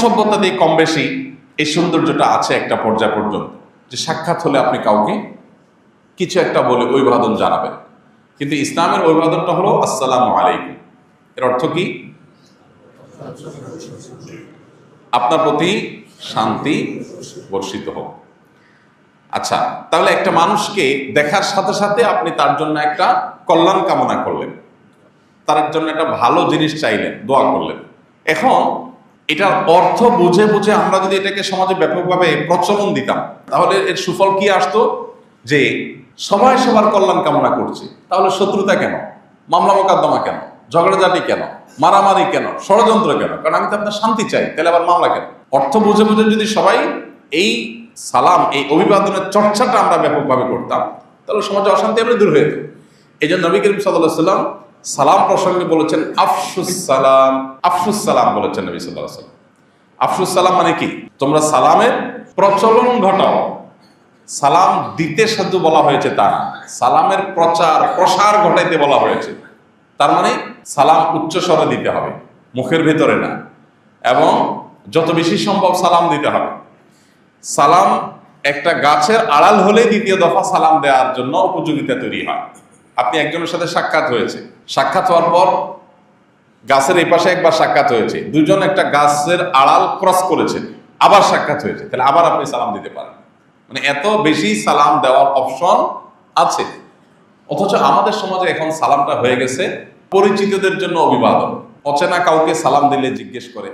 সভ্যতাতেই কম বেশি এই সৌন্দর্যটা আছে একটা পর্যায় পর্যন্ত, যে সাক্ষাৎ হলে আপনি কাউকে কিছু একটা বলে অভিবাদন জানাবেন। কিন্তু ইসলামের অভিবাদনটা হলো আসসালামু আলাইকুম। এর অর্থ কি? আপনার প্রতি শান্তি বর্ষিত হোক। আচ্ছা, তাহলে একটা মানুষকে দেখার সাথে সাথে আপনি তার জন্য একটা কল্যাণ কামনা করলেন, তার জন্য একটা ভালো জিনিস চাইলেন, দোয়া করলেন। এখন এটার অর্থ বুঝে বুঝে আমরা যদি এটাকে সমাজে ব্যাপকভাবে প্রচলন দিতাম, তাহলে এর সুফল কি আসতো? যে সবাই সবার কল্যাণ কামনা করছে, তাহলে শত্রুতা কেন, মামলা মোকদ্দমা কেন, ঝগড়াঝাটি কেন, মারামারি কেন, ষড়যন্ত্র কেন? কারণ আমি তো আপনার শান্তি চাই, তাহলে আবার মামলা কেন? অর্থ বুঝে বুঝে যদি সবাই এই সালাম, এই অভিবাদনের চর্চাটা আমরা ব্যাপকভাবে করতাম, তাহলে সমাজে অশান্তি আমরা দূর হয়ে যেত। এই জন্য নবী করিম সাল্লাল্লাহু আলাইহি সাল্লাম সালাম প্রসঙ্গে বলেছেন আফশুস সালাম। আফশুস সালাম বলেছেন নবী সাল্লাল্লাহু আলাইহি সাল্লাম। আফশুস সালাম মানে কি? তোমরা সালামের প্রচলন ঘটাও। সালাম দিতে শুধু বলা হয়েছে তা না, সালামের প্রসার ঘটাইতে বলা হয়েছে। তার মানে সালাম উচ্চ স্বরে দিতে হবে, মুখের ভেতরে না, এবং যত বেশি সম্ভব সালাম দিতে হবে। সালাম একটা গাছের আড়াল হলে দ্বিতীয় দফা সালাম দেওয়ার জন্য উপযোগিতা তৈরি হয়। আপনি একজনের সাথে সাক্ষাৎ হয়েছে, সাক্ষাৎ হওয়ার পর গাছের এই পাশে একবার সাক্ষাৎ হয়েছে, দুজন একটা গাছের আড়াল ক্রস করেছে, আবার সাক্ষাৎ হয়েছে, তাহলে আবার আপনি সালাম দিতে পারেন। মানে এত বেশি সালাম দেওয়ার অপশন আছে। অথচ আমাদের সমাজে এখন সালামটা হয়ে গেছে পরিচিতদের জন্য অভিবাদন। অচেনা কাউকে সালাম দিলে জিজ্ঞেস করে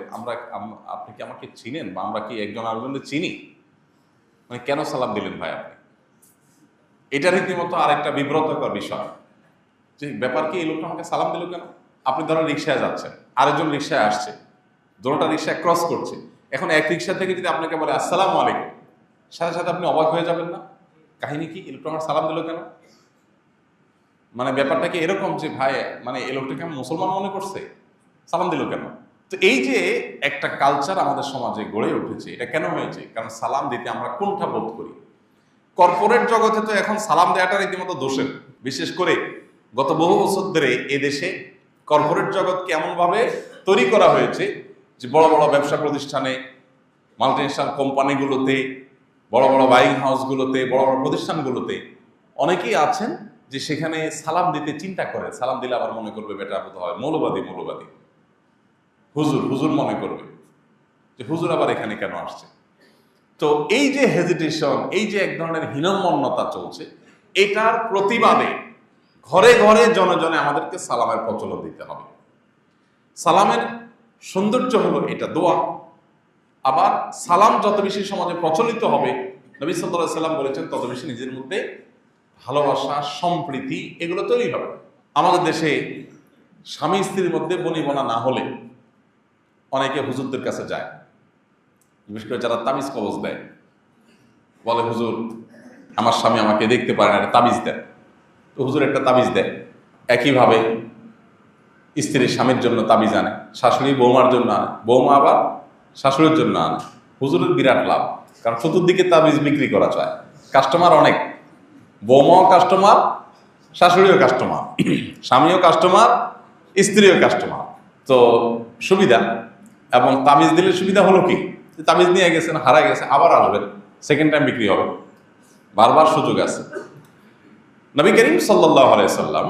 আপনি কি আমাকে চিনেন, বা আমরা কি একজন আরেকজনকে চিনি? মানে কেন সালাম দিলেন ভাই আপনি? এটা রীতিমতো আরেকটা বিব্রতকর বিষয়, যে ব্যাপার কি, এই লোকটা আমাকে সালাম দিল কেন? আপনি ধরেন রিক্সায় যাচ্ছেন, আরেকজন রিক্সায় আসছে, দুটোটা রিক্সায় ক্রস করছে। এখন এক রিক্সা থেকে যদি আপনাকে বলে আসসালামু আলাইকুম, সাথে সাথে আপনি অবাক হয়ে যাবেন না? কাহিনী কি, এই লোকটা আমার সালাম দিল কেন? মানে ব্যাপারটা কি এরকম যে ভাই, মানে এই লোকটাকে আমি মুসলমান মনে করছে, সালাম দিল কেন? তো এই যে একটা কালচার আমাদের সমাজে গড়ে উঠেছে, এটা কেন হয়েছে? কারণ সালাম দিতে আমরা কোনটা বোধ করি। কর্পোরেট জগতে তো এখন সালাম দেওয়াটা রীতিমতো দোষের। বিশেষ করে গত বহু বছর ধরে এদেশে কর্পোরেট জগৎকে এমনভাবে তৈরি করা হয়েছে যে বড় বড় ব্যবসা প্রতিষ্ঠানে, মাল্টিনেশনাল কোম্পানিগুলোতে, বড় বড় বাইং হাউসগুলোতে, বড় বড় প্রতিষ্ঠানগুলোতে অনেকেই আছেন যে সেখানে সালাম দিতে চিন্তা করে, সালাম দিলে আবার মনে করবে বেটা বোধ হয় মৌলবাদী, হুজুর মনে করবে যে হুজুর আবার এখানে কেন আসছে। তো এই যে হেজিটেশন, এই যে এক ধরনের হীনমন্যতা চলছে, এটার প্রতিবাদে ঘরে ঘরে জনে জনে আমাদেরকে সালামের প্রচলন দিতে হবে। সালামের সৌন্দর্য হলো এটা দোয়া। আবার সালাম যত বেশি সমাজে প্রচলিত হবে, নবী সাল্লাল্লাহু আলাইহি সাল্লাম বলেছেন, তত বেশি নিজের মধ্যে ভালোবাসা, সম্প্রীতি এগুলো তৈরি হবে। আমাদের দেশে স্বামী স্ত্রীর মধ্যে বনিবনা না হলে অনেকে হুজুরদের কাছে যায়, বিশেষ করে যারা তাবিজ কবজ দেয়, বলে হুজুর আমার স্বামী আমাকে দেখতে পারে না, একটা তাবিজ দেয়। তো হুজুর একটা তাবিজ দেয়। একইভাবে স্ত্রীর স্বামীর জন্য তাবিজ আনে, শাশুড়ি বৌমার জন্য আনে, বৌমা আবার শাশুড়ির জন্য আনে। হুজুরের বিরাট লাভ, কারণ চতুর্দিকে তাবিজ বিক্রি করা যায়, কাস্টমার অনেক, বৌমাও কাস্টমার, শাশুড়িও কাস্টমার, স্বামীও কাস্টমার, স্ত্রীও কাস্টমার। তো সুবিধা। এবং তাবিজ দিলে সুবিধা হলো কি, তাবিজ নিয়ে গেছেন, হারা গেছে, আবার আসবেন, সেকেন্ড টাইম বিক্রি হবে, বারবার সুযোগ আছে। নবী করিম সাল্লাল্লাহু আলাইহি সাল্লাম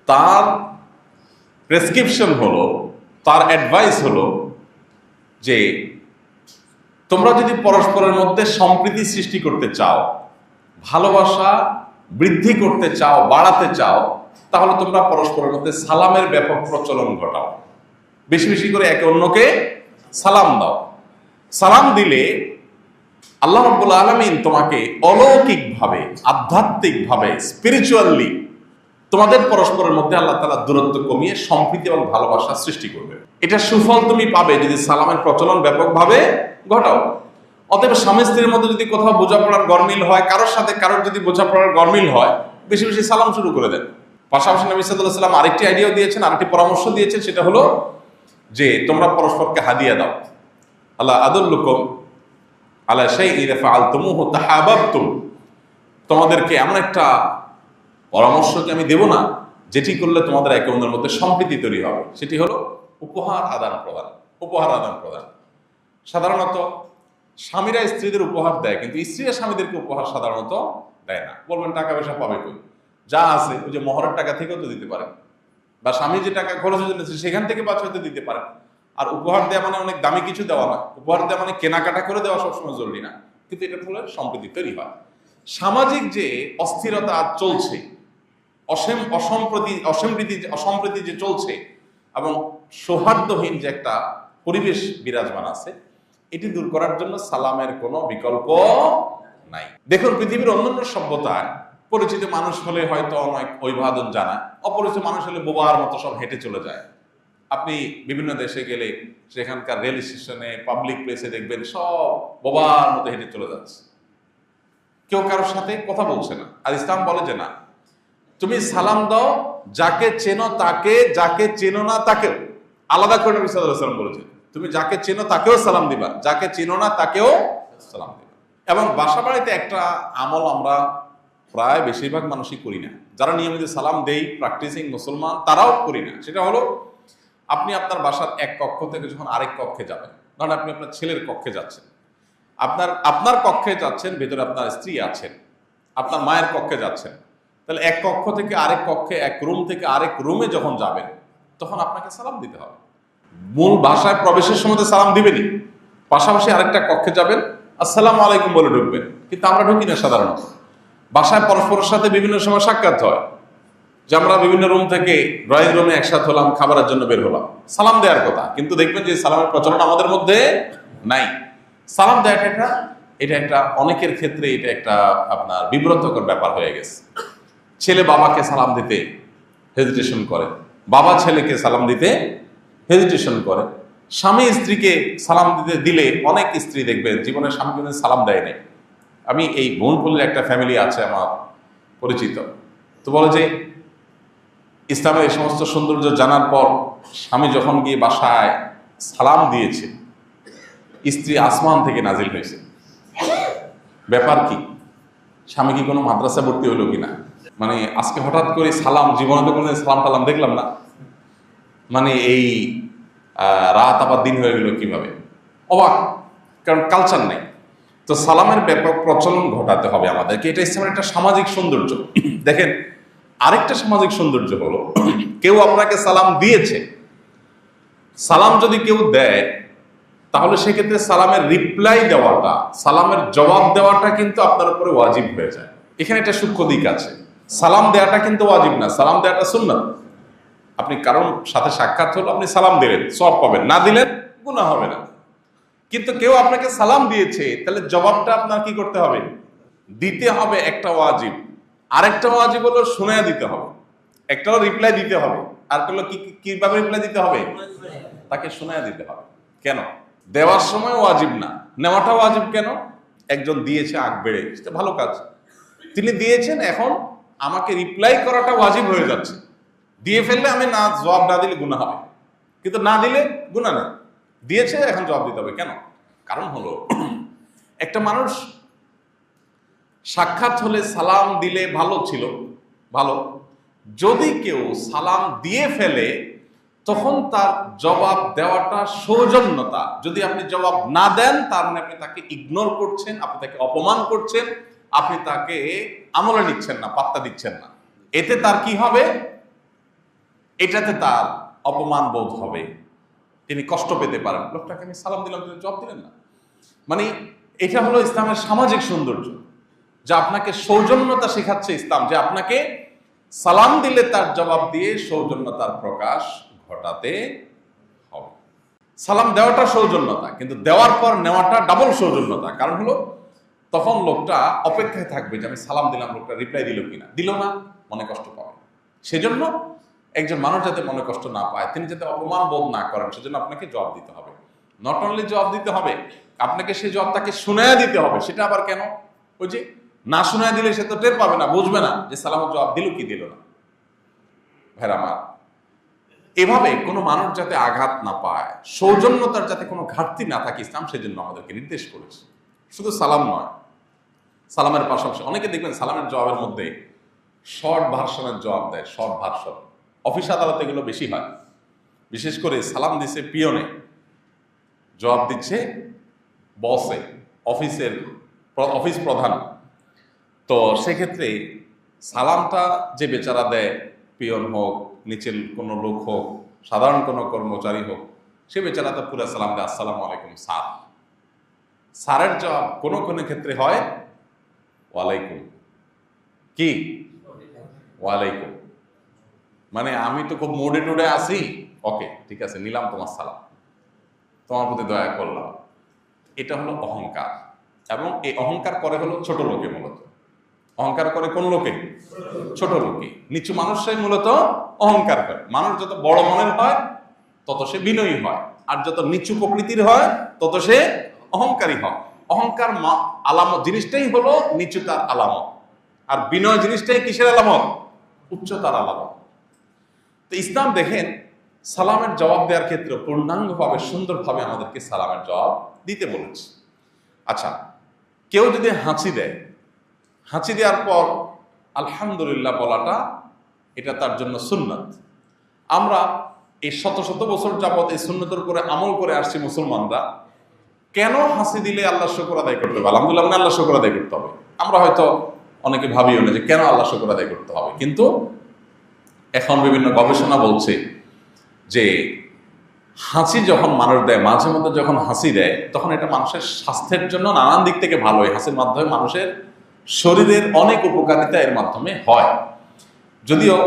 তার প্রেসক্রিপশন হলো, তার অ্যাডভাইস হলো যে তোমরা যদি পরস্পরের মধ্যে সম্প্রীতি সৃষ্টি করতে চাও, ভালোবাসা বৃদ্ধি করতে চাও, বাড়াতে চাও, তাহলে তোমরা পরস্পরের মধ্যে সালামের ব্যাপক প্রচলন ঘটাও, বেশি বেশি করে একে অন্যকে সালাম দাও। সালাম দিলে আল্লাহ রাব্বুল আলামিন তোমাকে অলৌকিকভাবে, আধ্যাত্মিকভাবে, স্পিরিচুয়ালি তোমাদের পরস্পরের মধ্যে আল্লাহ তাআলা দূরত্ব কমিয়ে সম্প্রীতি এবং ভালোবাসা সৃষ্টি করবে। এটা সুফল তুমি পাবে যদি সালামের প্রচলন ব্যাপকভাবে ঘটাও। অতএব স্বামী স্ত্রীর মধ্যে যদি কোথাও বোঝাপড়ার গরমিল হয়, কারোর সাথে কারোর যদি বোঝাপড়ার গরমিল হয়, বেশি বেশি সালাম শুরু করে দেন। পাশাপাশি নবী সাল্লাল্লাহু আলাইহি সাল্লাম আরেকটি আইডিয়াও দিয়েছেন, আরেকটি পরামর্শ দিয়েছেন, সেটা হলো যে তোমরা পরস্পরকে হাদিয়া দাও। আল্লাহ আদুল্লুকুম আলা শাইইন ইযা ফাআলতুমুহু তাহাব্বাবতুম, তোমাদেরকে এমন একটা পরামর্শ কি আমি দেব না যেটি করলে তোমাদের একে অন্যের মধ্যে সম্প্রীতি তৈরি হবে? সেটি হলো উপহার আদান প্রদান। সাধারণত স্বামীরা স্ত্রীদের উপহার দেয়, কিন্তু স্ত্রীরা স্বামীদেরকে উপহার সাধারণত দেয় না। বলবেন টাকা পয়সা পাবে কই, যা আছে ওই যে মহরের টাকা থেকেও তো দিতে পারেন, বা স্বামী যে টাকা খরচের জন্য সেখান থেকে হয়তো দিতে পারেন। আর উপহার দেওয়া মানে অনেক দামি কিছু দেওয়া না, উপহার দেওয়া মানে কেনাকাটা করে দেওয়া সবসময় জরুরি না, কিন্তু এটার ফলে সম্প্রীতি তৈরি হয়। সামাজিক যে অস্থিরতা আজ চলছে, অসম্প্রীতি যে চলছে এবং সৌহার্দ্যহীন যে একটা পরিবেশ বিরাজমান আছে, এটি দূর করার জন্য সালামের কোনো বিকল্প নাই। দেখুন, পৃথিবীর অন্যান্য সভ্যতায় পরিচিত মানুষ হলে হয়তো অনেক অভিবাদন জানায়, অপরিচিত মানুষ হলে বোবার মতো সব হেঁটে চলে যায়। আপনি বিভিন্ন দেশে গেলে সেখানকার রেল স্টেশনে, পাবলিক প্লেসে দেখবেন সব বোবার মতো হেঁটে চলে যাচ্ছে, কেউ কারোর সাথে কথা বলছে না। আর ইসলাম বলে যে না, তুমি সালাম দাও যাকে চেনো তাকে, যাকে চেনো না তাকেও। আলাদা করে নবী সাল্লাল্লাহু আলাইহি ওয়াসাল্লাম বলেছেন, তুমি যাকে চেনো তাকেও সালাম দিবা, যাকে চেনো না তাকেও সালাম দিবা। এবং বাসা বাড়িতে একটা আমল আমরা প্রায় বেশিরভাগ মানুষই করি না, যারা নিয়মিত সালাম দেই প্র্যাকটিসিং মুসলমান তারাও করি না। সেটা হলো, আপনি আপনার বাসার এক কক্ষ থেকে যখন আরেক কক্ষে যাবেন, ধরেন আপনি আপনার ছেলের কক্ষে যাচ্ছেন, আপনার কক্ষে যাচ্ছেন, ভেতরে আপনার স্ত্রী আছেন, আপনার মায়ের কক্ষে যাচ্ছেন, তাহলে এক কক্ষ থেকে আরেক কক্ষে, এক রুম থেকে আরেক রুমে যখন যাবেন, তখন আপনাকে সালাম দিতে হবে। মূল বাসায় প্রবেশের সময় তো সালাম দিবেনই, পাশাপাশি আরেকটা কক্ষে যাবেন, আসসালামু আলাইকুম বলে ঢুকবেন। কিন্তু আমরা ঢুকি না সাধারণত। বাসায় পরস্পরের সাথে বিভিন্ন সময় সাক্ষাৎ হয়, যে আমরা বিভিন্ন রুম থেকে ড্রয়িং রুমে একসাথে হলাম, খাবারের জন্য বের হলাম, সালাম দেওয়ার কথা, কিন্তু দেখবেন যে সালামের প্রচলন আমাদের মধ্যে নাই। সালাম দেওয়াটা এটা একটা অনেকের ক্ষেত্রে এটা একটা আপনার বিব্রতকর ব্যাপার হয়ে গেছে। ছেলে বাবাকে সালাম দিতে হেজিটেশন করে, বাবা ছেলেকে সালাম দিতে হেজিটেশন করে, স্বামী স্ত্রীকে সালাম দিলে অনেক স্ত্রী দেখবেন জীবনের স্বামীকে সালাম দেয় নাই। আমি এই বোনপল্লির একটা ফ্যামিলি আছে আমার পরিচিত, তো বলে যে ইসলামের এই সমস্ত সৌন্দর্য জানার পর স্বামী যখন গিয়ে বাসায় সালাম দিয়েছে, স্ত্রী আসমান থেকে নাজিল হয়েছে। ব্যাপার কি? স্বামী কি কোনো মাদ্রাসা ভর্তি হলো কিনা? মানে আজকে হঠাৎ করে সালাম, জীবনে তো কোনো সালাম টালাম দেখলাম না, মানে এই রাত আবার দিন হয়ে গেল কিভাবে? অবাক, কারণ কালচার নেই। তো সালামের ব্যাপক প্রচলন ঘটাতে হবে আমাদেরকে, এটা ইসলামের একটা সামাজিক সৌন্দর্য। দেখেন, আরেকটা সামাজিক সৌন্দর্য হলো, কেউ আপনাকে সালাম দিয়েছে, সালাম যদি কেউ দেয় তাহলে সেক্ষেত্রে সালামের রিপ্লাই দেওয়াটা, সালামের জবাব দেওয়াটা কিন্তু আপনার উপরে ওয়াজিব হয়ে যায়। এখানে একটা সূক্ষ্ম দিক আছে, সালাম দেওয়াটা কিন্তু ওয়াজিব না, সালাম দেওয়াটা সুন্নাত। আপনি কারোর সাথে সাক্ষাৎ হলো, আপনি সালাম দিলেন, সওয়াব পাবেন, না দিলেন গুনাহ হবে না। কিন্তু কেউ আপনাকে সালাম দিয়েছে, তাহলে জবাবটা আপনার কি করতে হবে? দিতে হবে, একটা ওয়াজিব। আরেকটা ওয়াজিব হলো শুনায়া দিতে হবে, একটা হলো রিপ্লাই দিতে হবে, আরেকটা হলো কিভাবে রিপ্লাই দিতে হবে? তাকে শুনায়া দিতে হবে। কেন? দেওয়ার সময় ওয়াজিব না, নেওয়াটা ওয়াজিব। কেন? একজন দিয়েছে আগ বেড়ে, সেটা ভালো কাজ, তিনি দিয়েছেন, এখন আমাকে রিপ্লাই করাটা ওয়াজিব হয়ে যাচ্ছে। দিয়ে ফেললে আমি না, জবাব না দিলে গুনাহ হবে, কিন্তু না দিলে গুনাহ নেই। দিয়েছে, এখন জবাব দিতে হবে। কেন? কারণ হলো, একটা মানুষ সাক্ষাৎ হলে সালাম দিলে ভালো ছিল, ভালো। যদি কেউ সালাম দিয়ে ফেলে তখন তার জবাব দেওয়াটা সৌজন্যতা। যদি আপনি জবাব না দেন, তার মানে আপনি তাকে ইগনোর করছেন, আপনি তাকে অপমান করছেন, আপনি তাকে আমলে নিচ্ছেন না, পাত্তা দিচ্ছেন না। এতে তার কি হবে? এটাতে তার অপমান বোধ হবে, তিনি কষ্ট পেতে পারেন। লোকটাকে আমি সালাম দিলাম, তিনি জবাব দিলেন না। মানে এটা হলো ইসলামের সামাজিক সৌন্দর্য, যা আপনাকে সৌজন্যতা শেখাচ্ছে ইসলাম, যে আপনাকে সালাম দিলে তার জবাব দিয়ে সৌজন্যতার প্রকাশ ঘটাতে হবে। সালাম দেওয়াটা সৌজন্যতা, কিন্তু দেওয়ার পর নেওয়াটা ডাবল সৌজন্যতা। কারণ হলো, তখন লোকটা অপেক্ষায় থাকবে যে আমি সালাম দিলাম, লোকটা রিপ্লাই দিল কিনা। দিল না, মনে কষ্ট পাবে। সেজন্য একজন মানুষ যাতে মনে কষ্ট না পায়, তিনি যাতে অপমান বোধ না করেন, সেজন্য আপনাকে জবাব দিতে হবে। নট অনলি জবাব দিতে হবে, আপনাকে সেই জবাব তাকে শুনায়া দিতে হবে। সেটা আবার কেন? ওই যে না শুনায়া দিলে সে তো টের পাবে না, বুঝবে না যে সালামের জবাব দিল কি দিল না। ভাইরা আমার, এভাবে কোনো মানুষ যাতে আঘাত না পায়, সৌজন্যতার যাতে কোনো ঘাটতি না থাকে, ইসলাম সেজন্য আমাদেরকে নির্দেশ করেছে। শুধু সালাম নয়, সালামের পাশাপাশি অনেকে দেখবেন সালামের জবাবের মধ্যে শর্ট ভার্সনের জবাব দেয়। শর্ট ভার্সন অফিস আদালতে এগুলো বেশি হয়। বিশেষ করে সালাম দিছে পিয়নে, জবাব দিচ্ছে বসে, অফিস প্রধান, তো সেক্ষেত্রে সালামটা যে বেচারা দেয়, পিয়ন হোক, নিচের কোনো লোক হোক, সাধারণ কোনো কর্মচারী হোক, সে বেচারা তো পুরো সালাম দেয় আসসালামু আলাইকুম স্যার। স্যারের জবাব কোনো কোনো ক্ষেত্রে হয় ওয়ালাইকুম। কি ওয়ালাইকুম, মানে আমি তো খুব মোডে টোডে আসি, ওকে ঠিক আছে নিলাম তোমার সালাম, তোমার প্রতি দয়া করলাম। এটা হলো অহংকার, এবং এই অহংকার করে হলো ছোট লোকে। মূলত অহংকার করে কোন লোকে? ছোট লোকে। নিচু মানুষরাই মূলত অহংকার করে। মানুষ যত বড় মনের হয় তত সে বিনয়ী হয়, আর যত নিচু প্রকৃতির হয় তত সে অহংকারী হয়। অহংকার আলামত জিনিসটাই হলো নিচুতার আলামত, আর বিনয় জিনিসটাই কিসের আলামত? উচ্চতার আলামত। তো ইসলাম দেখেন সালামের জবাব দেওয়ার ক্ষেত্রে পূর্ণাঙ্গভাবে সুন্দরভাবে আমাদেরকে সালামের জবাব দিতে বলেছে। আচ্ছা, কেউ যদি হাঁচি দেয়, হাঁচি দেওয়ার পর আলহামদুলিল্লাহ বলাটা, এটা তার জন্য সুন্নাত। আমরা এই শত শত বছর যাবৎ এই সুন্নতের উপরে আমল করে আসছি মুসলমানরা। কেন হাসি দিলে আল্লাহ শুকর আদায় করতে হবে? আলহামদুলিল্লাহ মানে আল্লাহ শুকর আদায় করতে হবে। আমরা হয়তো অনেকে ভাবিও না যে কেন আল্লাহ শুকর আদায় করতে হবে, কিন্তু এখন বিভিন্ন গবেষণা বলছে যে হাসি যখন মানুষ দেয়, মাঝে মধ্যে যখন হাসি দেয়, তখন এটা মানুষের স্বাস্থ্যের জন্য নানান দিক থেকে ভালো হয়। হাসির মাধ্যমে মানুষের শরীরের অনেক উপকারিতা এর মাধ্যমে হয়। যদিও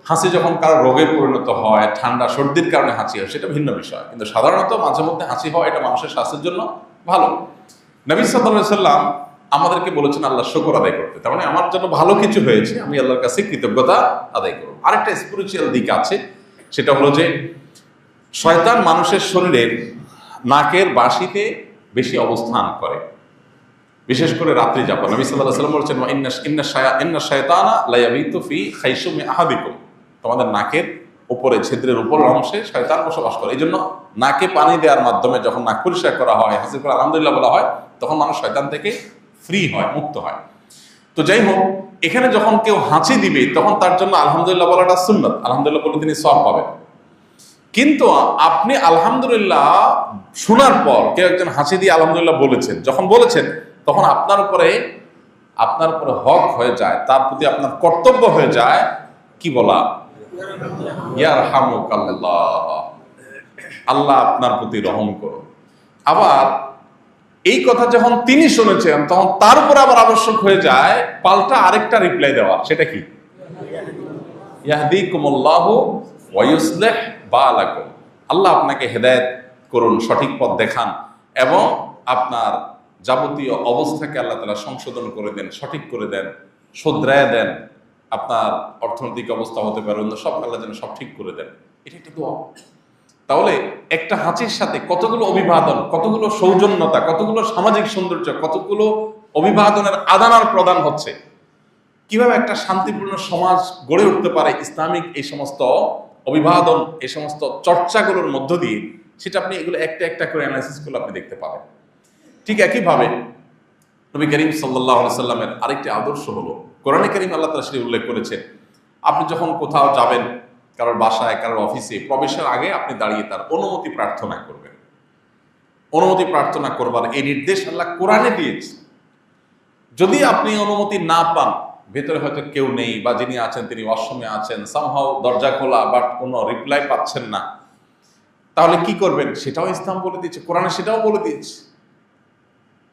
হাসি যখন কারো রোগে পরিণত হয়, ঠান্ডা সর্দির কারণে হাসি হয়, সেটা ভিন্ন বিষয়, কিন্তু সাধারণত মাঝে মধ্যে হাসি হয়, এটা মানুষের স্বাস্থ্যের জন্য ভালো। নবী সাল্লাল্লাহু আলাইহি সাল্লাম আমাদেরকে বলেছেন আল্লাহ শুকর আদায় করতে, তার মানে আমার জন্য ভালো কিছু হয়েছে, আমি আল্লাহর কাছে কৃতজ্ঞতা আদায় করব। আরেকটা স্পিরিচুয়াল দিক আছে, সেটা হলো যে শয়তান মানুষের শরীরের নাকের বাঁশিতে বেশি অবস্থান করে, বিশেষ করে রাত্রি যাপন। নবী সাল্লাল্লাহু আলাইহি ওয়াসাল্লাম বলেছেন ইন্না শায়তানা লা ইয়াবিতু ফি খাইশুমি আহাদিকুম, তোমাদের নাকের উপরে, ছিদ্রের উপরের অংশে শয়তান বসবাস করে। এই জন্য নাকে পানি দেওয়ার মাধ্যমে যখন নাক পরিষ্কার করা হয়, হাসি করে আলহামদুলিল্লাহ বলা হয়, তখন মানুষ শয়তান থেকে ফ্রি হয়, মুক্ত হয়। তো যাই হোক, এখানে যখন কেউ হাঁচি দিবে তখন তার জন্য আলহামদুলিল্লাহ বলাটা সুন্নাত, আলহামদুলিল্লাহ বলে তিনি সওয়াব পাবেন। কিন্তু আপনি আলহামদুলিল্লাহ শোনার পর কেউ একজন হাসি দিয়ে আলহামদুলিল্লাহ বলেছেন, যখন বলেছেন তখন আপনার উপরে হক হয়ে যায়, তার প্রতি আপনার কর্তব্য হয়ে যায় কি বলা? ইয়ারহামুকাল্লাহ, আল্লাহ আপনার প্রতি রহম করুন। আবার এই কথা যখন তিনি শুনেছেন তখন তার উপর আবার আবশ্যক হয়ে যায় পাল্টা আরেকটা রিপ্লাই দেওয়া, সেটা কি? ইয়াহদিকুমুল্লাহু ওয়া ইউসলিহ বালাকুম, আল্লাহ আপনাকে হেদায়েত করুন, সঠিক পথ দেখান, এবং আপনার যাবতীয় অবস্থাকে আল্লাহ তাআলা সংশোধন করে দেন, সঠিক করে দেন, শুধরায় দেন। আপনার অর্থনৈতিক অবস্থা হতে পারে, অন্য সব আল্লাহ যেন সব ঠিক করে দেন। এটা একটা দোয়া। তাহলে একটা হাঁচির সাথে কতগুলো অভিবাদন, কতগুলো সৌজন্যতা, কতগুলো সামাজিক সৌন্দর্য, কতগুলো অভিবাদনের আদান আর প্রদান হচ্ছে। কিভাবে একটা শান্তিপূর্ণ সমাজ গড়ে উঠতে পারে ইসলামিক এই সমস্ত অভিবাদন, এই সমস্ত চর্চাগুলোর মধ্য দিয়ে, সেটা আপনি এগুলো একটা একটা করে অ্যানালাইসিস করলে আপনি দেখতে পাবেন। ঠিক একইভাবে নবী করিম সাল্লাল্লাহু আলাইহি সাল্লামের আরেকটি আদর্শ হলো, কোরআনে কারীম আল্লাহ তাআলা সেটা উল্লেখ করেছেন, আপনি যখন কোথাও যাবেন, কারোর বাসায়, কারোর অফিসে, প্রবেশের আগে আপনি দাঁড়িয়ে তার অনুমতি প্রার্থনা করবেন। অনুমতি প্রার্থনা করবার এই নির্দেশ আল্লাহ কোরআনে দিয়েছে। যদি আপনি অনুমতি না পান, ভেতরে হয়তো কেউ নেই, বা যিনি আছেন তিনি ওয়াশরুমে আছেন, সামহাও দরজা খোলা, বাট কোনো রিপ্লাই পাচ্ছেন না, তাহলে কি করবেন? সেটাও ইসলাম বলে দিয়েছে, কোরআনে সেটাও বলে দিয়েছে।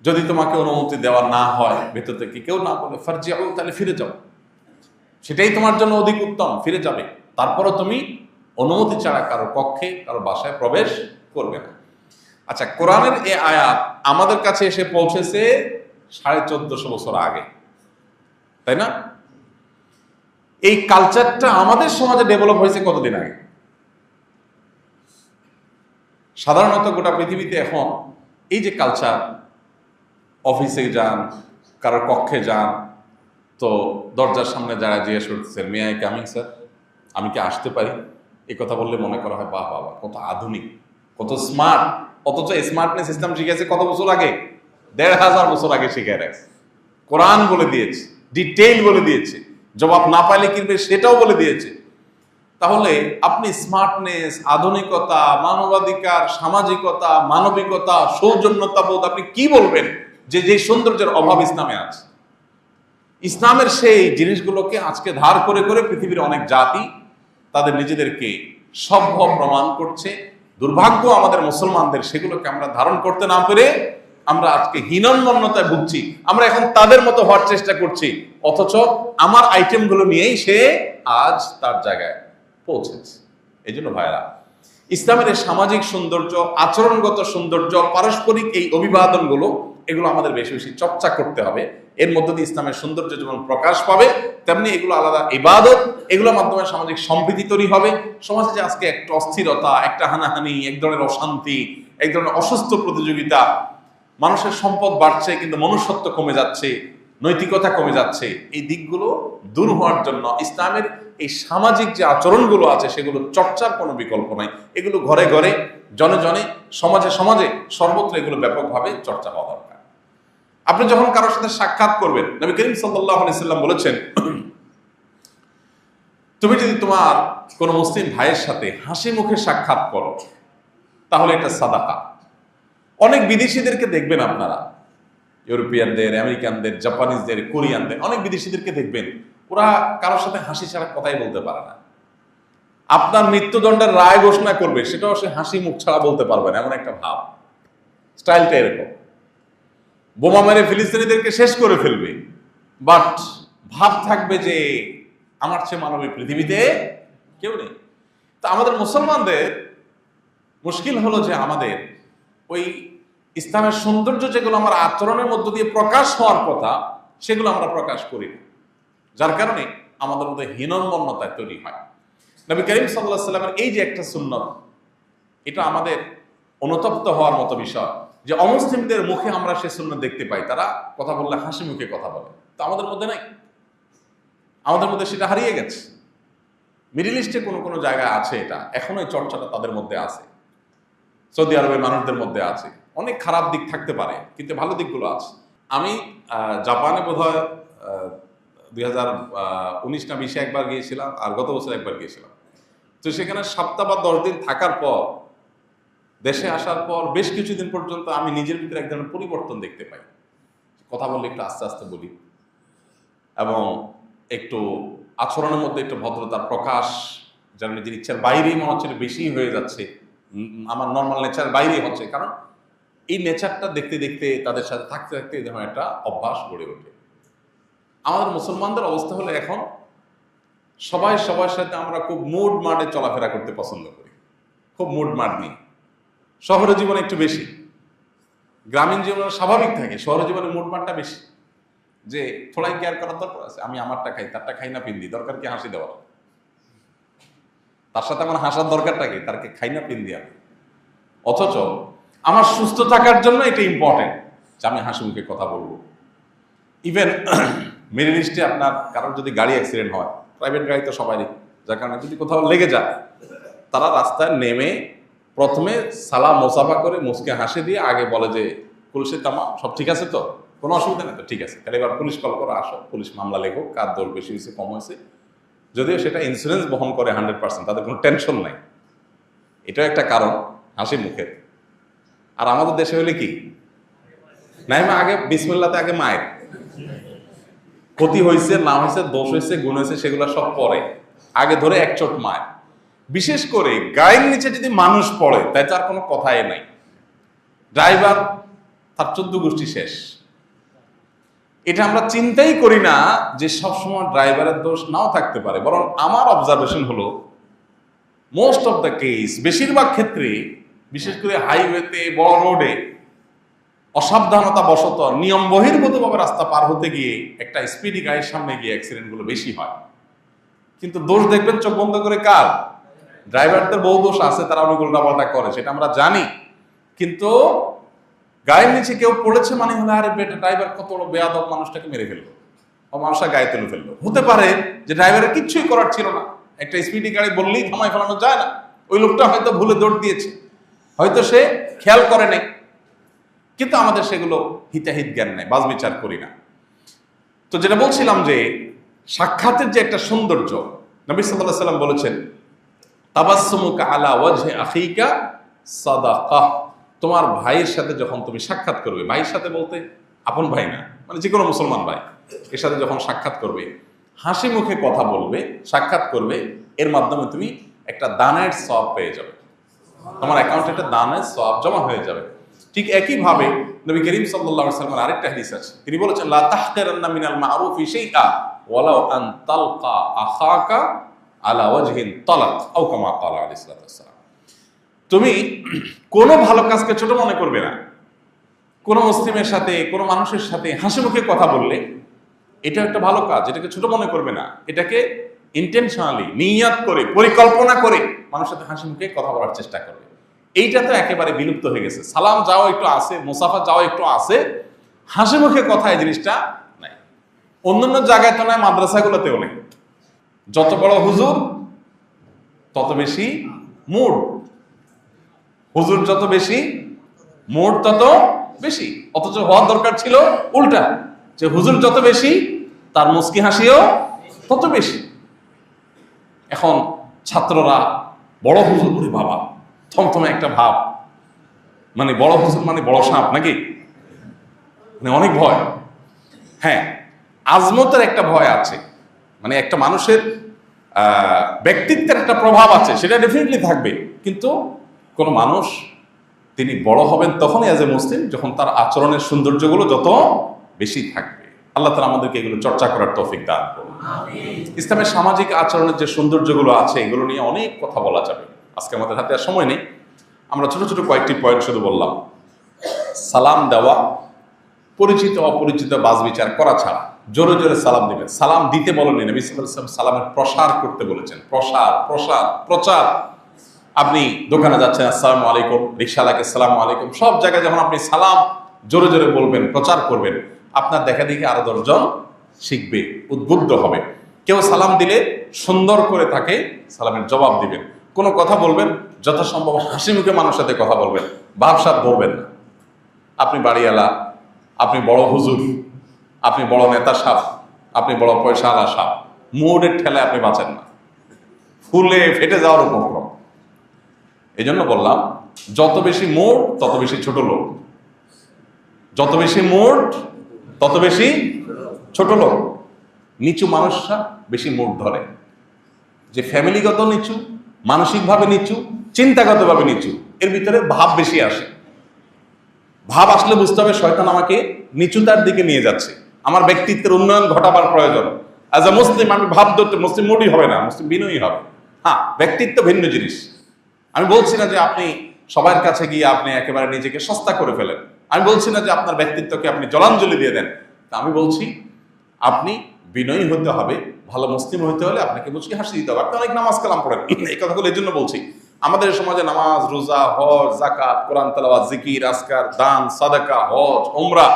যদি তোমাকে অনুমতি দেওয়া না হয়, ভেতর থেকে কেউ না বলে, ফারজিউ, তাহলে ফিরে যাও, সেটাই তোমার জন্য অধিক উত্তম, ফিরে যাবে। তারপরও তুমি অনুমতি ছাড়া কারো কক্ষে, কারো বাসায় প্রবেশ করবে না। আচ্ছা, কোরআনের এই আয়াত আমাদের কাছে এসে পৌঁছেছে 1450 বছর আগে, তাই না? এই কালচারটা আমাদের সমাজে ডেভেলপ হয়েছে কতদিন আগে? সাধারণত গোটা পৃথিবীতে এখন এই যে কালচার, অফিসে যান, কারোর কক্ষে যান, তো দরজার সামনে যারা জিজ্ঞেস করতেছেন, মে আই কামিং স্যার, আমি কি আসতে পারি? এই কথা বললে মনে করা হয় বাহ বাবা, কত আধুনিক, কত স্মার্ট। অথচ স্মার্টনেস ইসলাম শিখেছে কত বছর আগে? 1500 বছর আগে শিখে রাখছে। কোরআন বলে দিয়েছে, ডিটেইল বলে দিয়েছে, জবাব না পাইলে কিনবে সেটাও বলে দিয়েছে। তাহলে আপনি স্মার্টনেস, আধুনিকতা, মানবাধিকার, সামাজিকতা, মানবিকতা, সৌজন্যতাবোধ আপনি কি বলবেন যে যে সৌন্দর্যের অভাব ইসলামে আছে? ইসলামের সেই জিনিসগুলোকে আজকে ধার করে করে পৃথিবীর অনেক জাতি তাদের নিজেদেরকে সভ্য প্রমাণ করছে। দুর্ভাগ্য আমাদের মুসলমানদের, সেগুলোকে আমরা ধারণ করতে না পেরে আমরা আজকে হীনম্মন্যতায় ভুগছি। আমরা এখন তাদের মতো হওয়ার চেষ্টা করছি, অথচ আমার আইটেমগুলো নিয়েই সে আজ তার জায়গায় পৌঁছেছে। এই জন্য ভাইরা, ইসলামের এই সামাজিক সৌন্দর্য, আচরণগত সৌন্দর্য, পারস্পরিক এই অভিবাদনগুলো, এগুলো আমাদের বেশি বেশি চর্চা করতে হবে। এর মধ্য দিয়ে ইসলামের সৌন্দর্য যেমন প্রকাশ পাবে, তেমনি এগুলো আলাদা ইবাদত, এগুলোর মাধ্যমে সামাজিক সম্প্রীতি তৈরি হবে। সমাজে যে আজকে একটা অস্থিরতা, একটা হানাহানি, এক ধরনের অশান্তি, এক ধরনের অসুস্থ প্রতিযোগিতা, মানুষের সম্পদ বাড়ছে কিন্তু মনুষ্যত্ব কমে যাচ্ছে, নৈতিকতা কমে যাচ্ছে, এই দিকগুলো দূর হওয়ার জন্য ইসলামের এই সামাজিক যে আচরণগুলো আছে সেগুলো চর্চার কোনো বিকল্প নাই। এগুলো ঘরে ঘরে, জনে জনে, সমাজে সমাজে, সর্বত্র এগুলো ব্যাপকভাবে চর্চা হওয়া দরকার। আপনি যখন কারোর সাথে সাক্ষাৎ করবেন, নবী করিম সাল্লাল্লাহু আলাইহি সাল্লাম বলেছেন, তুমি যদি তোমার কোন মুসলিম ভাইয়ের সাথে হাসি মুখে সাক্ষাৎ করো তাহলে এটা সাদাকা। অনেক বিদেশিদেরকে দেখবেন আপনারা, ইউরোপিয়ানদের, আমেরিকানদের, জাপানিজদের, কোরিয়ানদের, অনেক বিদেশিদেরকে দেখবেন, ওরা কারোর সাথে হাসি ছাড়া কথাই বলতে পারে না। আপনার মৃত্যুদণ্ডের রায় ঘোষণা করবে, সেটাও সে হাসি মুখ ছাড়া বলতে পারবে না, এমন একটা ভাব। স্টাইলটা এরকম। বোমা মেরে ফিলিস্তিনিদেরকে শেষ করে ফেলবে, বাট ভাব থাকবে যে আমার চেয়ে মানবিক পৃথিবীতে কেউ নেই। তা আমাদের মুসলমানদের মুশকিল হলো যে আমাদের ওই ইসলামের সৌন্দর্য যেগুলো আমার আচরণের মধ্য দিয়ে প্রকাশ হওয়ার কথা, সেগুলো আমরা প্রকাশ করি না, যার কারণে আমাদের মধ্যে হীনম্মন্যতায় তৈরি হয়। নবী করিম সাল্লাল্লাহু আলাইহি সাল্লামের এই যে একটা সুন্নত, এটা আমাদের অনুতপ্ত হওয়ার মতো বিষয় যে অমুসলিমদের মুখে আমরা সে সুন্নত দেখতে পাই, তারা কথা বললে হাসি মুখে কথা বলে, তো আমাদের মধ্যে নাই। আমাদের মধ্যে সেটা হারিয়ে গেছে। মিডল ইস্টে কোনো কোনো জায়গায় আছে, এটা এখনো এই চর্চাটা তাদের মধ্যে আছে, সৌদি আরবের মানুষদের মধ্যে আছে। অনেক খারাপ দিক থাকতে পারে, কিন্তু ভালো দিকগুলো আছে। আমি জাপানে বোধহয় 2019 না 20 একবার গিয়েছিলাম, আর গত বছর একবার গিয়েছিলাম। তো সেখানে সপ্তাহ বা 10 দিন থাকার পর, দেশে আসার পর বেশ কিছুদিন পর্যন্ত আমি নিজের ভিতরে এক ধরনের পরিবর্তন দেখতে পাই। কথা বললে একটু আস্তে আস্তে বলি, এবং একটু আচরণের মধ্যে একটু ভদ্রতার প্রকাশ, যেন নিজের ইচ্ছার বাইরেই মনে হচ্ছে বেশি হয়ে যাচ্ছে, আমার নর্মাল নেচার বাইরেই হচ্ছে। কারণ এই নেচারটা দেখতে দেখতে, তাদের সাথে থাকতে থাকতে এই ধরনের একটা অভ্যাস গড়ে ওঠে। আমাদের মুসলমানদের অবস্থা হলো এখন সবাই সবার সাথে আমরা খুব মুড মার্ডে চলাফেরা করতে পছন্দ করি, খুব মুড মার্ড নিয়ে। শহরের জীবনে একটু বেশি, গ্রামীণ জীবনে স্বাভাবিক থাকে, শহরের জীবনে মুড মার্ডটা বেশি, যে থোড়াই কেয়ার করার দরকার আছে। আমি আমারটা খাই, তারটা খাই না পিন্দি, দরকার কি হাসি দেওয়ার? তার সাথে আমার হাসার দরকারটা কি? তারকে খাই না পিন্দি আমি। অথচ আমার সুস্থ থাকার জন্য এটা ইম্পর্টেন্ট যে আমি হাসি মুখে কথা বলবো। ইভেন মিডল ইস্টে আপনার কারোর যদি গাড়ি অ্যাক্সিডেন্ট হয়, প্রাইভেট গাড়ি তো সবারই, যার কারণে যদি কোথাও লেগে যায়, তারা রাস্তায় নেমে প্রথমে সালাম মোসাফা করে মুসকে হাসি দিয়ে আগে বলে যে পুলিশের তামা সব ঠিক আছে তো, কোনো অসুবিধা নেই তো, ঠিক আছে, তাহলে এবার পুলিশ কল করে আসো, পুলিশ মামলা লেখো, কার দর বেশি হয়েছে কম হয়েছে। যদিও সেটা ইন্স্যুরেন্স বহন করে 100%, তাদের কোনো টেনশন নাই। এটাও একটা কারণ হাসি মুখের। আর আমাদের দেশে হলে কি, নাইমা আগে বিসমিল্লাতে আগে মায়ের ক্ষতি হয়েছে না হয়েছে, দোষ হয়েছে, গুণ হয়েছে, সেগুলো সব পরে, আগে ধরে এক চোট মায়ের। বিশেষ করে গায়ের নিচে যদি মানুষ পড়ে, তাই তার কোনো কথাই নাই, ড্রাইভার তার 14 গোষ্ঠী শেষ। এটা আমরা চিন্তাই করি না যে সবসময় ড্রাইভারের দোষ নাও থাকতে পারে, বরং আমার অবজারভেশন হলো মোস্ট অফ দ্য কেস, বেশিরভাগ ক্ষেত্রে, বিশেষ করে হাইওয়েতে, বড় রোডে অসাবধানতা বশত নিয়ম বহির্ভূতভাবে রাস্তা পার হতে গিয়ে একটা স্পিডি গাড়ির সামনে গিয়ে অ্যাক্সিডেন্টগুলো বেশি হয়। কিন্তু দোষ দেখবেন চোখ বন্ধ করে কার? ড্রাইভারদের বহু দোষ আছে, তারা অনেক উল্টাপাল্টা করে, সেটা আমরা জানি। কিন্তু গায়ের নিচে কেউ পড়েছে মানে হলে আরে বেটা ড্রাইভার কত বড় বেয়াদব, মানুষটাকে মেরে ফেললো বা মানুষটা গায়ে তুলে ফেললো। হতে পারে যে ড্রাইভারের কিচ্ছুই করার ছিল না, একটা স্পিডি গাড়ি বললেই থামাই ফেলানো যায় না, ওই লোকটা হয়তো ভুলে দৌড় দিয়েছে, হয়তো সে খেয়াল করে নাই। কিন্তু আমাদের সেগুলো হিতাহিত জ্ঞান নেই, বাজ বিচার করি না। তো যেটা বলছিলাম যে সাক্ষাতের যে একটা সৌন্দর্য, নবী সাল্লাল্লাহু আলাইহি ওয়াসাল্লাম বলেছেন তাবাসসুমুকা আলা ওয়াজহি আখিকা সাদাকাহ। তোমার ভাইয়ের সাথে যখন তুমি সাক্ষাৎ করবে, ভাইয়ের সাথে বলতে আপন ভাই না, মানে যে কোনো মুসলমান ভাই, এর সাথে যখন সাক্ষাৎ করবে, হাসি মুখে কথা বলবে, সাক্ষাৎ করবে, এর মাধ্যমে তুমি একটা দানের সওয়াব পেয়ে যাবে, তোমার অ্যাকাউন্টে একটা দানের সওয়াব জমা হয়ে যাবে। ঠিক একইভাবে নবী করিম সাল্লাল্লাহু আলাইহি ওয়াসাল্লামের আরেকটা হাদিস আছে, তিনি বলেছেন লা তাহকিরান্না মিনাল মা'রুফি শাইআ ওয়ালাউ আন তালকা আখাকা আলা ওয়াজহিন তালাক আও কামা ক্বালা আলাইহিস সালাতু ওয়াসসালাম। তুমি কোনো ভালো কাজকে ছোট মনে করবে না। কোনো মুসলিমের সাথে, কোনো মানুষের সাথে হাসি মুখে কথা বললে এটা একটা ভালো কাজ, এটাকে ছোট মনে করবে না, এটাকে ইন্টেনশনালি, নিয়ত করে, পরিকল্পনা করে মানুষের সাথে হাসি মুখে কথা বলার চেষ্টা করবে। এইটা তো একেবারে বিলুপ্ত হয়ে গেছে। সালাম যাও একটু আছে, মুসাফা যাও একটু আছে, হাসি মুখে কথা এই জিনিসটা নাই। অন্যান্য জায়গায় তো নয়, মাদ্রাসাগুলোতেও নেই। যত বড় হুজুর তত বেশি মুড, হুজুর যত বেশি মুড তত বেশি, অথচ হওয়ার দরকার ছিল উল্টা, যে হুজুর যত বেশি তার মুস্কি হাসিও তত বেশি। এখন ছাত্ররা বড় হুজুর বলে বাবা, থমথমে একটা ভাব, মানে বড় হুজুর মানে বড় সাপ নাকি, মানে অনেক ভয়। হ্যাঁ, আজমতের একটা ভয় আছে, মানে একটা মানুষের ব্যক্তিত্বের একটা প্রভাব আছে, সেটা ডেফিনেটলি থাকবে। কিন্তু কোন মানুষ তিনি বড় হবেন তখনই অ্যাজ এ মুসলিম যখন তার আচরণের সৌন্দর্যগুলো যত বেশি থাকবে। আল্লাহ তাআলা আমাদেরকে এগুলো চর্চা করার তৌফিক দান করুন। ইসলামের সামাজিক আচরণের যে সৌন্দর্যগুলো আছে এগুলো নিয়ে অনেক কথা বলা যাবে, আজকে আমাদের হাতে আর সময় নেই। আমরা ছোট ছোট কয়েকটি পয়েন্ট শুধু বললাম। সালাম দেওয়া, পরিচিত অপরিচিত বাজ বিচার করা ছাড়া জোরে জোরে সালাম দিবেন। সালাম দিতে বলেননি, নবী সাল্লাল্লাহু আলাইহি ওয়াসাল্লাম সালামের প্রসার করতে বলেছেন। প্রচার। আপনি দোকানে যাচ্ছেন আসসালামু আলাইকুম, রিকশাওয়ালাকে আসসালামু আলাইকুম, সব জায়গায় যখন আপনি সালাম জোরে জোরে বলবেন, প্রচার করবেন, আপনার দেখা দেখি আরো 10 জন শিখবে, উদ্বুদ্ধ হবে। কেউ সালাম দিলে সুন্দর করে তাকে সালামের জবাব দিবেন। কোনো কথা বলবেন যথাসম্ভব হাসি মুখে মানুষের সাথে কথা বলবেন, ভাবসাব বলবেন না। আপনি বাড়িওয়ালা, আপনি বড় হুজুর, আপনি বড় নেতা সাহেব, আপনি বড় পয়সাওয়ালা সাহেব, মুডের ঠেলায় আপনি বাঁচেন না, ফুলে ফেটে যাওয়ার উপক্রম। এই জন্য বললাম, যত বেশি মোড় তত বেশি ছোট লোক, যত বেশি মোড় তত বেশি ছোট লোক। নিচু মানুষরা বেশি মোড় ধরে, যে ফ্যামিলিগত নিচু, মানসিকভাবে নিচু, চিন্তাগতভাবে নিচু, এর ভিতরে ভাব বেশি আসে। ভাব আসলে বুঝতে হবে শয়তান আমাকে নিচুতার দিকে নিয়ে যাচ্ছে, আমার ব্যক্তিত্বের উন্নয়ন ঘটাবার প্রয়োজন। অ্যাজ এ মুসলিম আমি ভাব ধরতে, মুসলিম মোডই হবে না, মুসলিম বিনয়ী হবে। হ্যাঁ, ব্যক্তিত্ব ভিন্ন জিনিস। আমি বলছি না যে আপনি সবার কাছে গিয়ে আপনি একেবারে নিজেকে সস্তা করে ফেলেন, আমি বলছি না যে আপনার ব্যক্তিত্বকে আপনি জলাঞ্জলি দিয়ে দেন। তা আমি বলছি আপনি বিনয়ী হতে হবে। ভালো মুসলিম হতে হলে আপনাকে মুচকি হাসি দিতে হবে। আপনি অনেক নামাজ কালাম পড়েন, এই কথাগুলো এই জন্য বলছি। আমাদের সমাজে নামাজ, রোজা, হজ, যাকাত, কোরআন তেলাওয়াত, জিকির, আজকার, দান, সাদাকা, হজ, উমরা,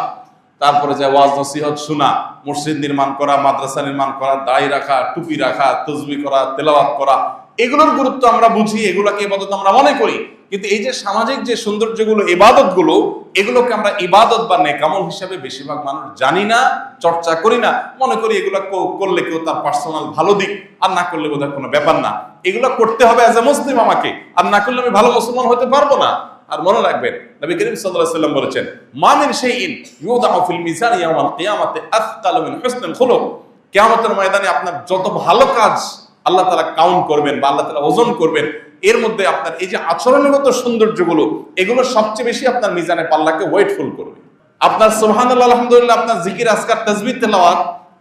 তারপরে যে ওয়াজ নসিহত শোনা, মসজিদ নির্মাণ করা, মাদ্রাসা নির্মাণ করা, দাড়ি রাখা, টুপি রাখা, তাসবিহ করা, তেলাওয়াত করা, এগুলোর গুরুত্ব আমরা বুঝি, এগুলোকে ইবাদত আমরা মনে করি। কিন্তু এই যে সামাজিক যে সৌন্দর্যগুলো, ইবাদত গুলো, এগুলোকে আমরা ইবাদত বা নেকামল হিসাবে বেশিরভাগ মানুষ জানি না, চর্চা করি না, মনে করি এগুলো করলে কেউ তার পার্সোনাল ভালো দিক, আর না করলে বোধহয় কোনো ব্যাপার না, এগুলো করতে হবে অ্যাজ এ মুসলিম আমাকে, আর না করলে আমি ভালো মুসলমান হতে পারবো না। আর মনে রাখবেন নবী করিম সাল্লাল্লাহু আলাইহি ওয়াসাল্লাম বলেছেন, মা মিন শাইইন ইউদাউ ফিল মিজান ইয়াওমাল কিয়ামাতি আথকালু মিন হুসনিল খুলুক। কিয়ামতের ময়দানে আপনার যত ভালো কাজ আল্লাহ তাআলা কাউন্ট করবেন বা আল্লাহ তাআলা ওজন করবেন, এর মধ্যে আপনার এই যে আচরণগত সৌন্দর্যগুলো, এগুলো সবচেয়ে বেশি আপনার মিজানে পাল্লাকে ওয়েটফুল করবে। আপনার সুবহানাল্লাহ, আলহামদুলিল্লাহ, আপনার জিকির, আজকার, তাসবিহ, তেলাওয়াত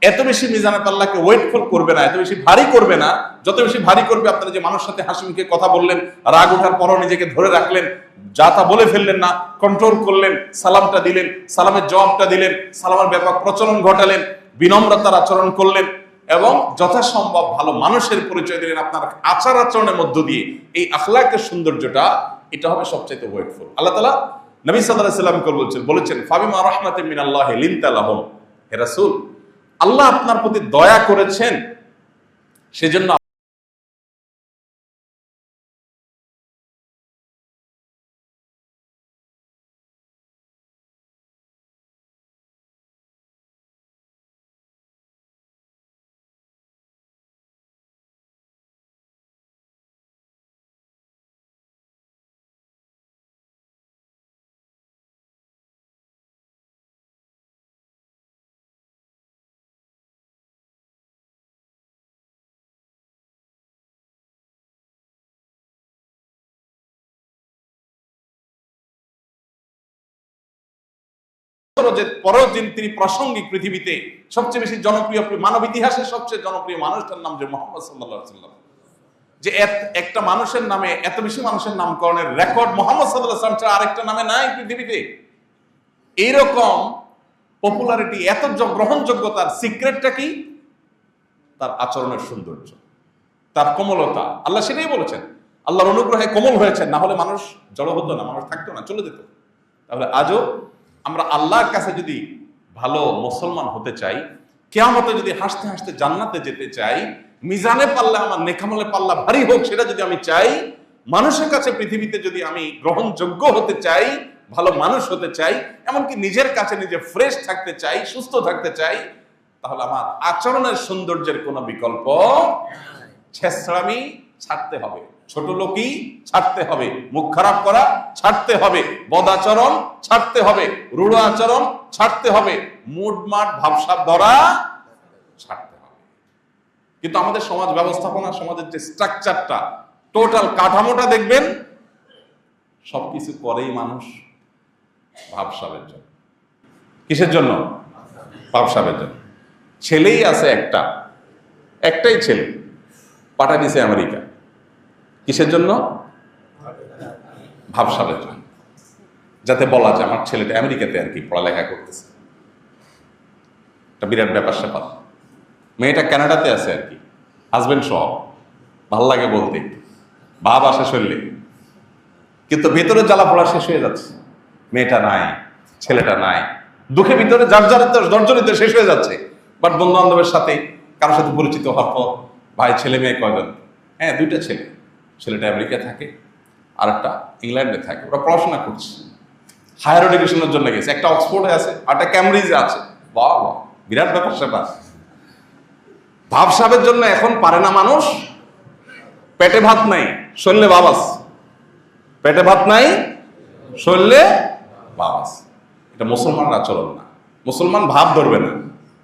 এত বেশি মিজানে পাল্লাকে ওয়েটফুল করবে না, এত বেশি ভারী করবে না। যত বেশি ভারী করবে, আপনার যে মানুষের সাথে হাসি মুখে কথা বললেন, রাগ ওঠার পরও নিজেকে ধরে রাখলেন, যা তা বলে ফেললেন না, কন্ট্রোল করলেন, সালামটা দিলেন, সালামের জবাবটা দিলেন, সালামের ব্যাপক প্রচলন ঘটালেন, বিনম্রতার আচরণ করলেন এবং যথাসম্ভব ভালো মানুষের পরিচয় দিলেন আপনার আচার আচরণের মধ্য দিয়ে। এই আখলাকের সৌন্দর্যটা, এটা হবে সবচাইতে ওয়েটফুল। আল্লাহ তাআলা নবী সাল্লাল্লাহু আলাইহি ওয়াসাল্লাম বলেছেন ফাবিমা রাহমাতিন মিনাল্লাহি লিনতা লাহুম। হে রাসূল, আল্লাহ আপনার প্রতি দয়া করেছেন, সেজন্য যে পরেও তিনি প্রাসঙ্গিক পৃথিবীতে সবচেয়ে বেশি জনপ্রিয়, মানব ইতিহাসের সবচেয়ে জনপ্রিয় মানুষটার নাম যে মুহাম্মদ সাল্লাল্লাহু আলাইহি ওয়াসাল্লাম, যে একটা মানুষের নামে এত বেশি মানুষের নামকরণের রেকর্ড মুহাম্মদ সাল্লাল্লাহু আলাইহি ওয়াসাল্লাম ছাড়া আরেকটা নামে নাই পৃথিবীতে। এইরকম পপুলারিটি, এত গ্রহণযোগ্যতার সিক্রেটটা কি? তার আচরণের সৌন্দর্য, তার কোমলতা। আল্লাহ সেটাই বলেছেন, আল্লাহর অনুগ্রহে কোমল হয়েছেন, না হলে মানুষ জড় হতো না, মানুষ থাকতো না, চলে যেত। তাহলে আজও আমরা আল্লাহর কাছে যদি ভালো মুসলমান হতে চাই, কিয়ামতে যদি হাসতে হাসতে জান্নাতে যেতে চাই, মিজানে পাল্লা আমার নেকামলে পাল্লা ভারী হোক সেটা যদি আমি চাই, মানুষের কাছে পৃথিবীতে যদি আমি গ্রহণযোগ্য হতে চাই, ভালো মানুষ হতে চাই, এমনকি নিজের কাছে নিজে ফ্রেশ থাকতে চাই, সুস্থ থাকতে চাই, তাহলে আমার আচরণের সৌন্দর্যের কোনো বিকল্প, ছেঁচড়ামি ছাড়তে হবে, ছোট লোকই ছাড়তে হবে, মুখ খারাপ করা ছাড়তে হবে, বদাচরণ ছাড়তে হবে, রূঢ় আচরণ ছাড়তে হবে, মুডমাট ভাবসাব ধরা ছাড়তে হবে। কিন্তু আমাদের সমাজ ব্যবস্থাপনা, সমাজের যে স্ট্রাকচারটা, টোটাল কাঠামোটা দেখবেন, সবকিছু করেই মানুষ ভাবসাবের জন্য। কিসের জন্য? ভাবসাবের জন্য। ছেলেই আছে একটাই ছেলে, পাঠা দিছে আমেরিকা। কিসের জন্য? ভাবসাবের জন্য, যাতে বলা যায় আমার ছেলেটা আমেরিকাতে আর কি পড়ালেখা করতেছে। একটা বিরাট ব্যাপার স্যাপার। মেয়েটা কানাডাতে আছে আর কি, হাজবেন্ড সহ, ভাল লাগে বলতে, ভাব আসে শরীরে, কিন্তু ভেতরে জ্বালা পড়া শেষ হয়ে যাচ্ছে। মেয়েটা নাই, ছেলেটা নাই, দুঃখে ভিতরে জর্জরিত শেষ হয়ে যাচ্ছে। বাট বন্ধু বান্ধবের সাথে কারোর সাথে পরিচিত হওয়ার পর, ভাই ছেলে মেয়ে কয়জন? হ্যাঁ, 2টা ছেলে। ছেলেটা আমেরিকা থাকে, আর একটা ইংল্যান্ডে থাকে। ওরা পড়াশোনা করছে, হায়ার এডুকেশনের জন্য গেছে। একটা অক্সফোর্ডে আছে, আর একটা ক্যামব্রিজে আছে। বাহ, বিরাট ব্যাপার স্যাপার। ভাবসাবের জন্য এখন পারে না মানুষ। পেটে ভাত নাই, শরীরে বাবাস। পেটে ভাত নাই, শরীরে বাবাস। এটা মুসলমানের আচরণ না। মুসলমান ভাব ধরবে না,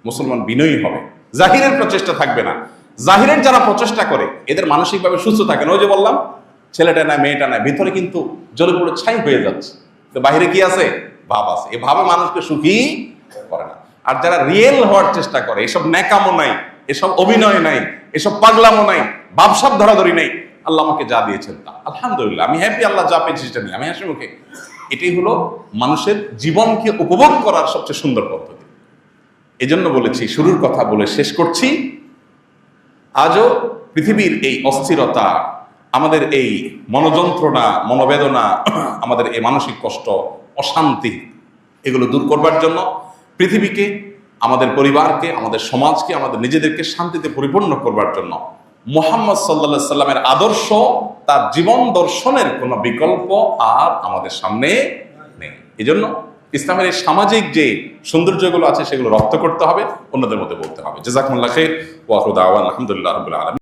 মুসলমান বিনয়ী হবে, জাহিরের প্রচেষ্টা থাকবে না। জাহিরের যারা প্রচেষ্টা করে এদের মানসিকভাবে সুস্থ থাকে না। ওই যে বললাম, ছেলেটা নাই, মেয়েটা নাই, ভিতরে কিন্তু জ্বলে পুরো ছাই হয়ে যাচ্ছে, তো বাহিরে কি আছে? ভাব আছে। এই ভাবে মানুষকে সুখী করে না। আর যারা রিয়েল হওয়ার চেষ্টা করে, এসব ন্যাকামো নাই, এসব অভিনয় নাই, এসব পাগলামো নাই, ভাবসাব ধরাধরি নেই, আল্লাহ আমাকে যা দিয়েছেন তা আলহামদুলিল্লাহ, আমি হ্যাপি, আল্লাহ যা পেয়েছি সেটা নিয়ে আমি হাসি মুখে। এটাই হলো মানুষের জীবনকে উপভোগ করার সবচেয়ে সুন্দর পদ্ধতি। এজন্য বলেছি, শুরুর কথা বলে শেষ করছি, আজও পৃথিবীর এই অস্থিরতা, আমাদের এই মনোযন্ত্রণা, মনোবেদনা, আমাদের এই মানসিক কষ্ট, অশান্তি, এগুলো দূর করবার জন্য, পৃথিবীকে, আমাদের পরিবারকে, আমাদের সমাজকে, আমাদের নিজেদেরকে শান্তিতে পরিপূর্ণ করবার জন্য মুহাম্মদ সাল্লাল্লাহু আলাইহি সাল্লামের আদর্শ, তার জীবন দর্শনের কোনো বিকল্প আর আমাদের সামনে নেই। এজন্য ইসলামের এই সামাজিক যে সৌন্দর্যগুলো আছে সেগুলো রপ্ত করতে হবে, অন্যদের মধ্যে বলতে হবে। জাযাকুমুল্লাহ খাইর ওয়া আখিরু দাওয়ানা আলহামদুলিল্লাহি রাব্বিল আলামিন।